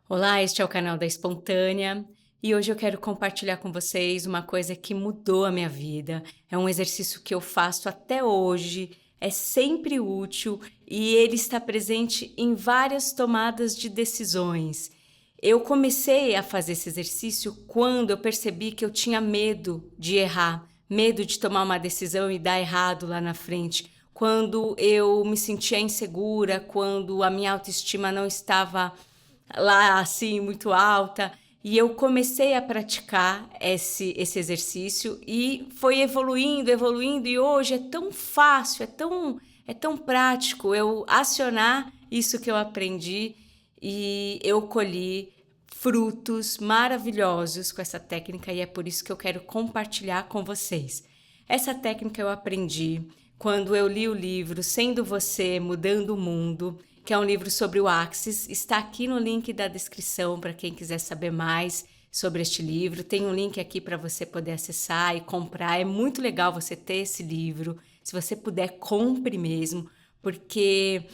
Olá, este é o canal da Espontânea e hoje eu quero compartilhar com vocês uma coisa que mudou a minha vida. É um exercício que eu faço até hoje, é sempre útil e ele está presente em várias tomadas de decisões. Eu comecei a fazer esse exercício quando eu percebi que eu tinha medo de errar, medo de tomar uma decisão e dar errado lá na frente. Quando eu me sentia insegura, quando a minha autoestima não estava lá assim muito alta, e eu comecei a praticar esse exercício e foi evoluindo, evoluindo, e hoje é tão fácil, é tão prático eu acionar isso que eu aprendi e eu colhi frutos maravilhosos com essa técnica e é por isso que eu quero compartilhar com vocês. Essa técnica eu aprendi quando eu li o livro Sendo Você, Mudando o Mundo, que é um livro sobre o Axis. Está aqui no link da descrição para quem quiser saber mais sobre este livro. Tem um link aqui para você poder acessar e comprar. É muito legal você ter esse livro. Se você puder, compre mesmo, porque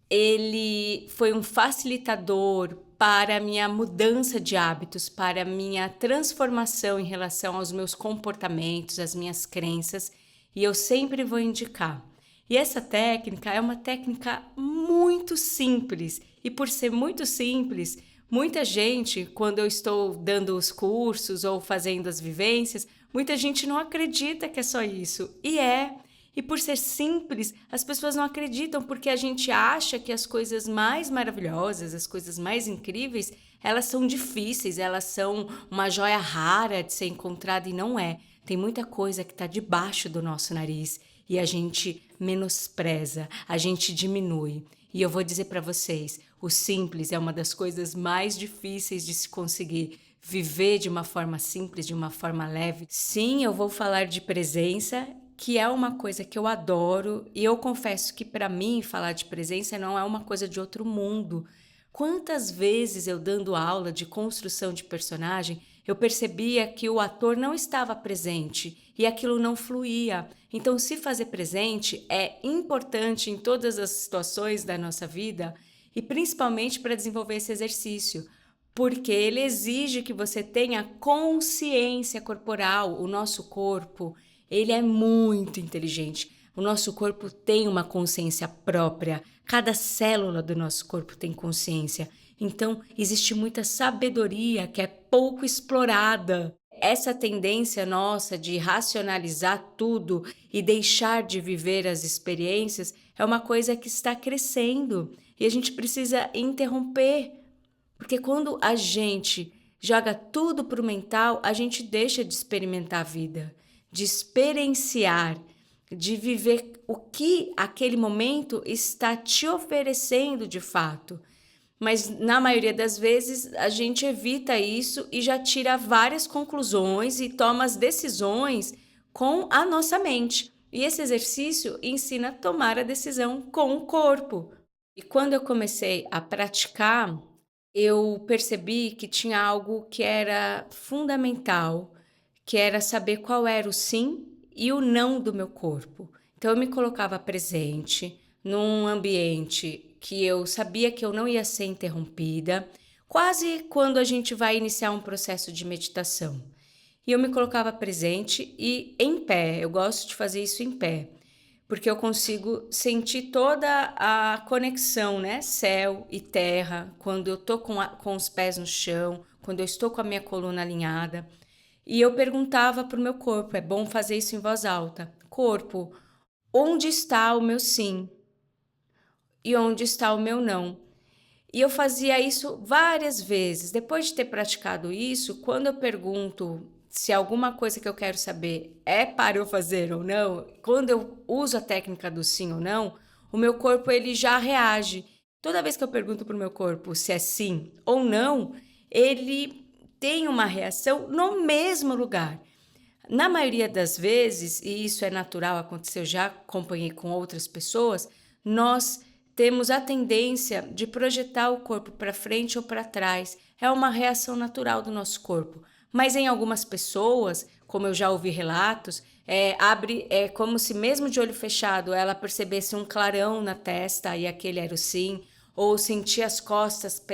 ele foi um facilitador para a minha mudança de hábitos, para a minha transformação em relação aos meus comportamentos, às minhas crenças, e eu sempre vou indicar. E essa técnica é uma técnica muito simples, e por ser muito simples, muita gente, quando eu estou dando os cursos ou fazendo as vivências, muita gente não acredita que é só isso, e é. E por ser simples, as pessoas não acreditam porque a gente acha que as coisas mais maravilhosas, as coisas mais incríveis, elas são difíceis, elas são uma joia rara de ser encontrada e não é. Tem muita coisa que está debaixo do nosso nariz e a gente menospreza, a gente diminui. E eu vou dizer para vocês, o simples é uma das coisas mais difíceis de se conseguir. Viver de uma forma simples, de uma forma leve. Sim, eu vou falar de presença, que é uma coisa que eu adoro, e eu confesso que para mim falar de presença não é uma coisa de outro mundo. Quantas vezes eu dando aula de construção de personagem, eu percebia que o ator não estava presente e aquilo não fluía. Então, se fazer presente é importante em todas as situações da nossa vida e principalmente para desenvolver esse exercício, porque ele exige que você tenha consciência corporal. O nosso corpo, ele é muito inteligente. O nosso corpo tem uma consciência própria. Cada célula do nosso corpo tem consciência. Então, existe muita sabedoria que é pouco explorada. Essa tendência nossa de racionalizar tudo e deixar de viver as experiências é uma coisa que está crescendo e a gente precisa interromper, porque quando a gente joga tudo para o mental, a gente deixa de experimentar a vida, de experienciar, de viver o que aquele momento está te oferecendo de fato. Mas na maioria das vezes a gente evita isso e já tira várias conclusões e toma as decisões com a nossa mente. E esse exercício ensina a tomar a decisão com o corpo. E quando eu comecei a praticar, eu percebi que tinha algo que era fundamental, que era saber qual era o sim e o não do meu corpo. Então eu me colocava presente num ambiente que eu sabia que eu não ia ser interrompida, quase quando a gente vai iniciar um processo de meditação. E eu me colocava presente e em pé, eu gosto de fazer isso em pé, porque eu consigo sentir toda a conexão, né? Céu e terra, quando eu tô com os pés no chão, quando eu estou com a minha coluna alinhada. E eu perguntava para o meu corpo, é bom fazer isso em voz alta: corpo, onde está o meu sim? E onde está o meu não? E eu fazia isso várias vezes. Depois de ter praticado isso, quando eu pergunto se alguma coisa que eu quero saber é para eu fazer ou não, quando eu uso a técnica do sim ou não, o meu corpo ele já reage. Toda vez que eu pergunto para o meu corpo se é sim ou não, ele tem uma reação no mesmo lugar. Na maioria das vezes, e isso é natural acontecer, eu já acompanhei com outras pessoas, nós temos a tendência de projetar o corpo para frente ou para trás. É uma reação natural do nosso corpo. Mas em algumas pessoas, como eu já ouvi relatos, é como se mesmo de olho fechado ela percebesse um clarão na testa e aquele era o sim. ou sentir as costas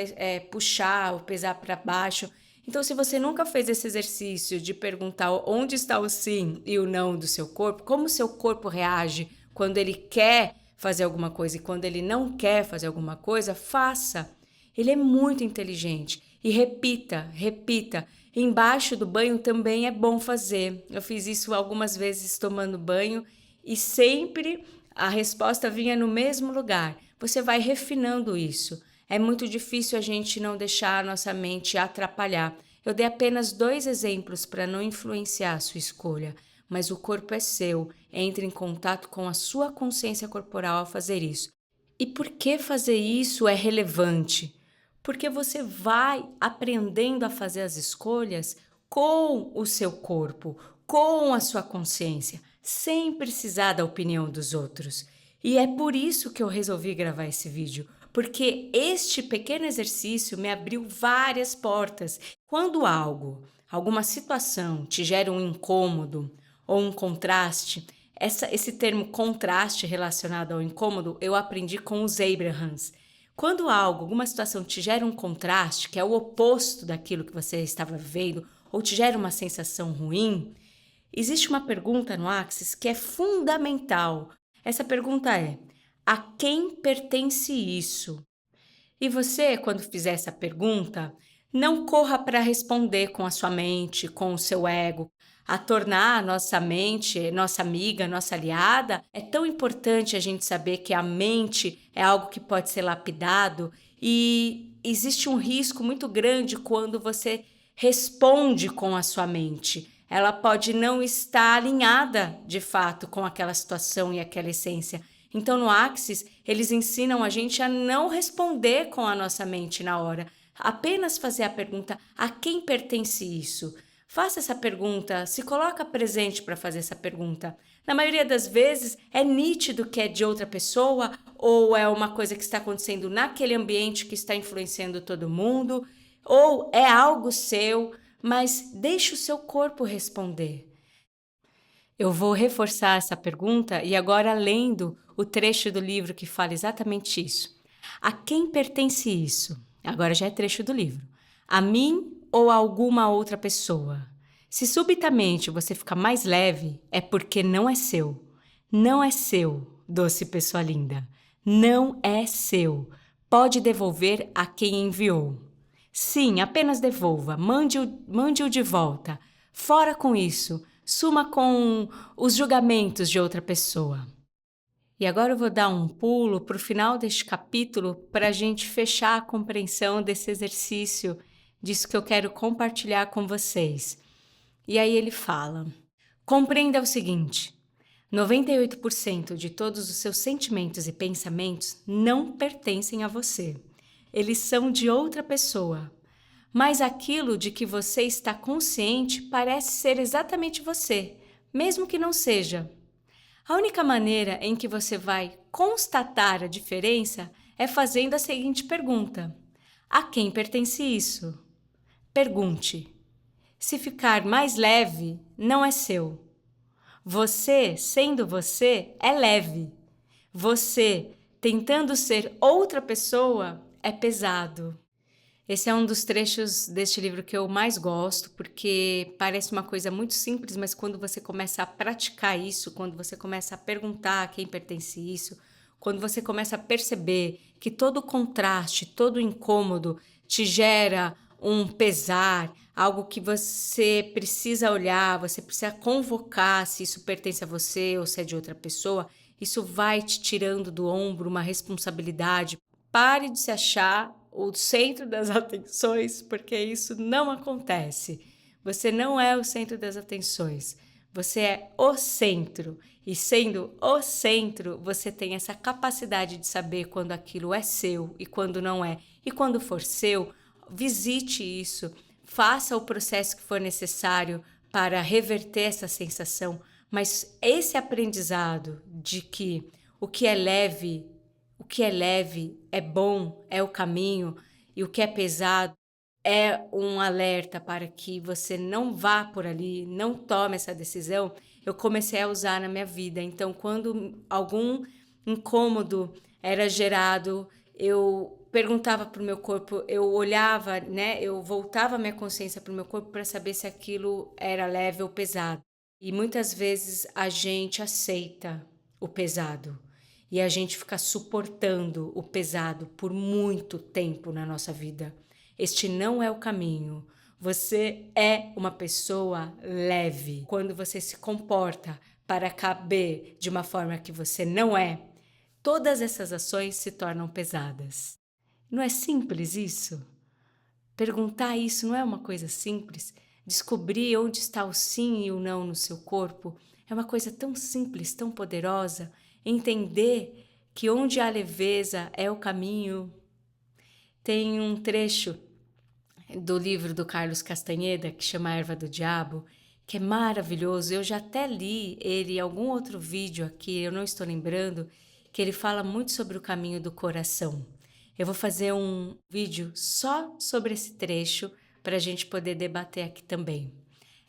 puxar ou pesar para baixo. Então, se você nunca fez esse exercício de perguntar onde está o sim e o não do seu corpo, como o seu corpo reage quando ele quer fazer alguma coisa e quando ele não quer fazer alguma coisa, faça. Ele é muito inteligente. E repita, repita. Embaixo do banho também é bom fazer. Eu fiz isso algumas vezes tomando banho e sempre a resposta vinha no mesmo lugar. Você vai refinando isso. É muito difícil a gente não deixar a nossa mente atrapalhar. Eu dei apenas 2 exemplos para não influenciar a sua escolha, mas o corpo é seu. Entre em contato com a sua consciência corporal ao fazer isso. E por que fazer isso é relevante? Porque você vai aprendendo a fazer as escolhas com o seu corpo, com a sua consciência, sem precisar da opinião dos outros. E é por isso que eu resolvi gravar esse vídeo, porque este pequeno exercício me abriu várias portas. Quando alguma situação te gera um incômodo ou um contraste, esse termo contraste relacionado ao incômodo eu aprendi com os Abrahams. Quando alguma situação te gera um contraste, que é o oposto daquilo que você estava vivendo, ou te gera uma sensação ruim, existe uma pergunta no Axis que é fundamental. Essa pergunta é: a quem pertence isso? E você, quando fizer essa pergunta, não corra para responder com a sua mente, com o seu ego. A tornar a nossa mente, nossa amiga, nossa aliada, é tão importante a gente saber que a mente é algo que pode ser lapidado e existe um risco muito grande quando você responde com a sua mente. Ela pode não estar alinhada, de fato, com aquela situação e aquela essência. Então, no Axis, eles ensinam a gente a não responder com a nossa mente na hora. Apenas fazer a pergunta: a quem pertence isso? Faça essa pergunta, se coloca presente para fazer essa pergunta. Na maioria das vezes, é nítido que é de outra pessoa ou é uma coisa que está acontecendo naquele ambiente que está influenciando todo mundo, ou é algo seu, mas deixe o seu corpo responder. Eu vou reforçar essa pergunta e agora lendo o trecho do livro que fala exatamente isso. A quem pertence isso? Agora já é trecho do livro. A mim ou a alguma outra pessoa? Se subitamente você fica mais leve, é porque não é seu. Não é seu, doce pessoa linda. Não é seu. Pode devolver a quem enviou. Sim, apenas devolva. Mande-o de volta. Fora com isso. Suma com os julgamentos de outra pessoa. E agora eu vou dar um pulo para o final deste capítulo para a gente fechar a compreensão desse exercício, disso que eu quero compartilhar com vocês. E aí ele fala: compreenda o seguinte: 98% de todos os seus sentimentos e pensamentos não pertencem a você. Eles são de outra pessoa. Mas aquilo de que você está consciente parece ser exatamente você, mesmo que não seja. A única maneira em que você vai constatar a diferença é fazendo a seguinte pergunta: a quem pertence isso? Pergunte. Se ficar mais leve, não é seu. Você, sendo você, é leve. Você, tentando ser outra pessoa, é pesado. Esse é um dos trechos deste livro que eu mais gosto, porque parece uma coisa muito simples, mas quando você começa a praticar isso, quando você começa a perguntar a quem pertence isso, quando você começa a perceber que todo contraste, todo incômodo te gera um pesar, algo que você precisa olhar, você precisa convocar se isso pertence a você ou se é de outra pessoa, isso vai te tirando do ombro uma responsabilidade. Pare de se achar o centro das atenções, porque isso não acontece. Você não é o centro das atenções. Você é o centro. E sendo o centro, você tem essa capacidade de saber quando aquilo é seu e quando não é. E quando for seu, visite isso. Faça o processo que for necessário para reverter essa sensação. Mas esse aprendizado de que o que é leve é bom, é o caminho, e o que é pesado é um alerta para que você não vá por ali, não tome essa decisão, eu comecei a usar na minha vida. Então, quando algum incômodo era gerado eu perguntava para o meu corpo, eu olhava, né? Eu voltava a minha consciência para o meu corpo para saber se aquilo era leve ou pesado. E muitas vezes a gente aceita o pesado e a gente fica suportando o pesado por muito tempo na nossa vida. Este não é o caminho. Você é uma pessoa leve. Quando você se comporta para caber de uma forma que você não é, todas essas ações se tornam pesadas. Não é simples isso? Perguntar isso não é uma coisa simples? Descobrir onde está o sim e o não no seu corpo é uma coisa tão simples, tão poderosa. Entender que onde há leveza é o caminho. Tem um trecho do livro do Carlos Castanheda que chama Erva do Diabo, que é maravilhoso. Eu já até li ele em algum outro vídeo aqui, eu não estou lembrando, que ele fala muito sobre o caminho do coração. Eu vou fazer um vídeo só sobre esse trecho para a gente poder debater aqui também.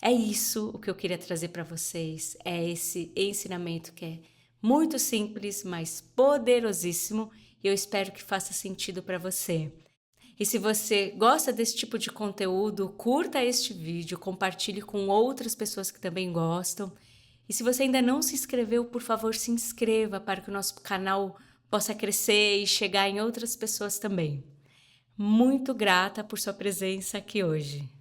É isso o que eu queria trazer para vocês, é esse ensinamento que é muito simples, mas poderosíssimo, e eu espero que faça sentido para você. E se você gosta desse tipo de conteúdo, curta este vídeo, compartilhe com outras pessoas que também gostam. E se você ainda não se inscreveu, por favor, se inscreva para que o nosso canal possa crescer e chegar em outras pessoas também. Muito grata por sua presença aqui hoje.